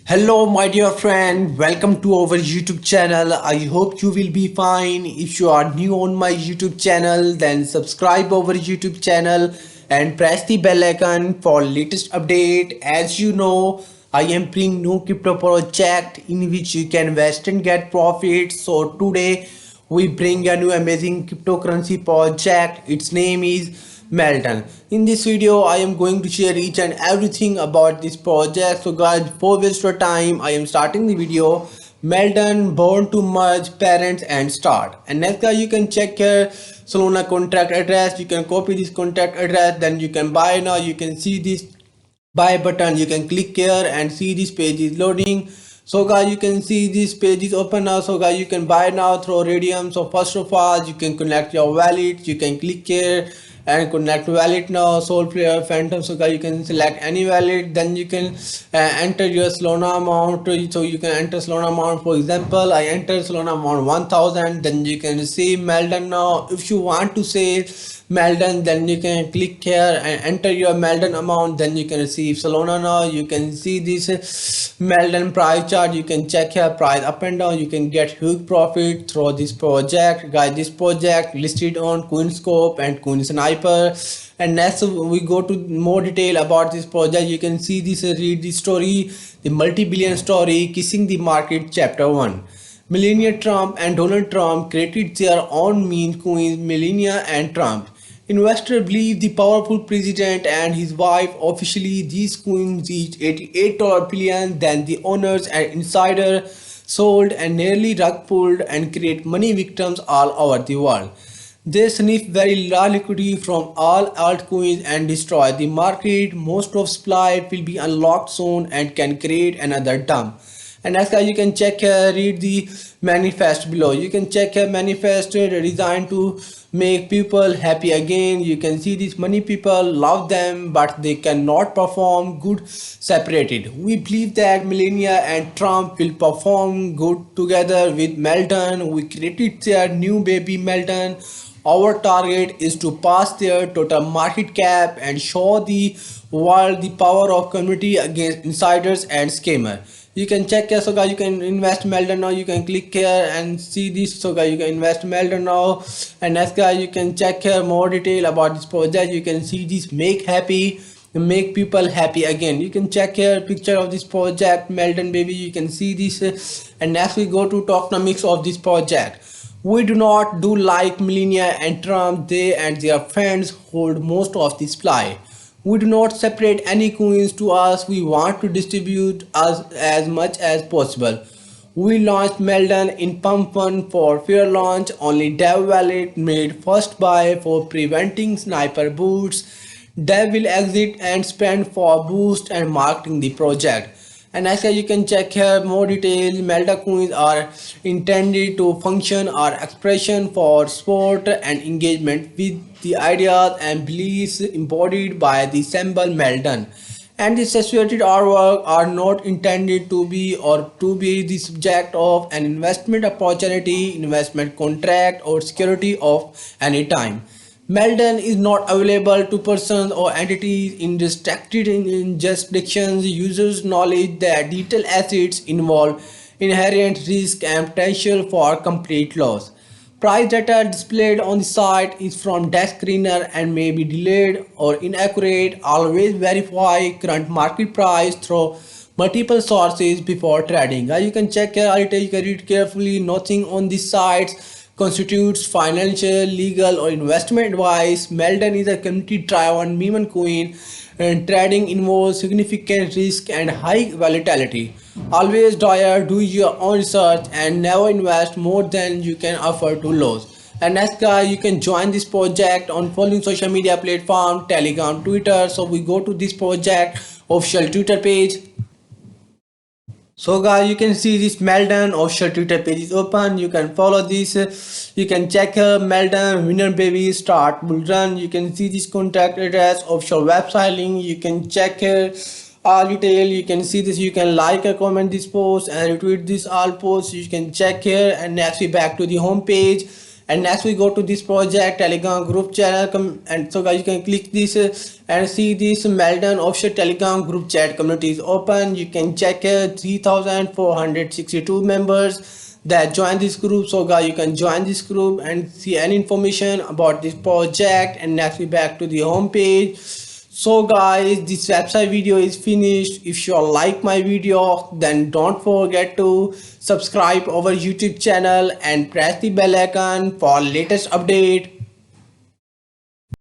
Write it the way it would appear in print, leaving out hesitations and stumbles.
Hello, my dear friend. Welcome to our YouTube channel. I hope you will be fine. If you are new on my YouTube channel, then subscribe our YouTube channel and press the bell icon for latest update. As you know, I am bringing new crypto project in which you can invest and get profits. So today we bring a new amazing cryptocurrency project. Its name is Melton. In this video, I am going to share each and everything about this project. So guys, before waste your time, I am starting the video. Melton, born to merge parents and start. And next guy, you can check here Solana contract address. You can copy this contract address, then you can buy now. You can see this buy button. You can click here and see this page is loading. So guys, you can see this page is open now. So guys, you can buy now through Radium. So first of all, you can connect your wallet. You can click here and connect wallet now. Soul Player Phantom. So guys, you can select any wallet, then you can enter your Solana amount. So you can enter Solana amount. For example, I enter Solana amount 1000. Then you can see Melton now. If you want to say Melton, then you can click here and enter your Melton amount, then you can receive Solana now. You can see this Melton price chart. You can check here price up and down. You can get huge profit through this project. Guys, this project listed on CoinScope and CoinSniper. And next we go to more detail about this project. You can see this, read the story, the multi-billion story, kissing the market, chapter 1. Melania Trump and Donald Trump created their own meme coins, Melania and Trump. Investors believe the powerful president and his wife. Officially, these coins reached $88 billion. Then the owners and insider sold and nearly rug pulled and create money victims all over the world. They sniff very large liquidity from all altcoins and destroy the market. Most of supply will be unlocked soon and can create another dump. And next guys, you can check here, read the manifest below. You can check here manifest designed to make people happy again. You can see these many people love them, but they cannot perform good separated. We believe that Melania and Trump will perform good together with Melton. We created their new baby Melton. Our target is to pass their total market cap and show the world the power of community against insiders and scammers. You can check here. So guys, you can invest Melton now. You can click here and see this. So guys, you can invest Melton now. And next guys, you can check here more detail about this project. You can see this make happy, make people happy again. You can check here picture of this project Melton baby. You can see this. And next we go to tokenomics of this project. We do not do like Melania and Trump. They and their friends hold most of the supply. We do not separate any coins to us. We want to distribute us as much as possible. We launched Melton in Pump 1 for fair launch. Only Dev Wallet made first buy for preventing sniper boots. Dev will exit and spend for boost and marketing the project. And as you can check here more details. Melta coins are intended to function or expression for sport and engagement with the ideas and beliefs embodied by the symbol Melton. And the associated artwork are not intended to be or to be the subject of an investment opportunity, investment contract or security of any time. Melton is not available to persons or entities in restricted in jurisdictions. Users knowledge that digital assets involve inherent risk and potential for complete loss. Price data displayed on the site is from desk screener and may be delayed or inaccurate. Always verify current market price through multiple sources before trading. You can check here, you can read carefully. Nothing on these sites constitutes financial, legal, or investment advice. Melton is a community-driven meme coin, and trading involves significant risk and high volatility. Always do your own research and never invest more than you can afford to lose. And next guy, you can join this project on following social media platform, Telegram, Twitter. So we go to this project official Twitter page. So guys, you can see this Melton official Twitter page is open. You can follow this. You can check Melton winner baby start bull run. You can see this contact address official website link. You can check here all detail. You can see this. You can like or comment this post and retweet this all posts. You can check here and next we back to the home page. And next we go to this project Telegram group channel and so guys you can click this and see this Meltdown official Telegram group chat community is open. You can check here 3462 members that join this group. So guys you can join this group and see any information about this project. And next we back to the home page. So guys, this website video is finished. If you like my video, then don't forget to subscribe our YouTube channel and press the bell icon for latest update.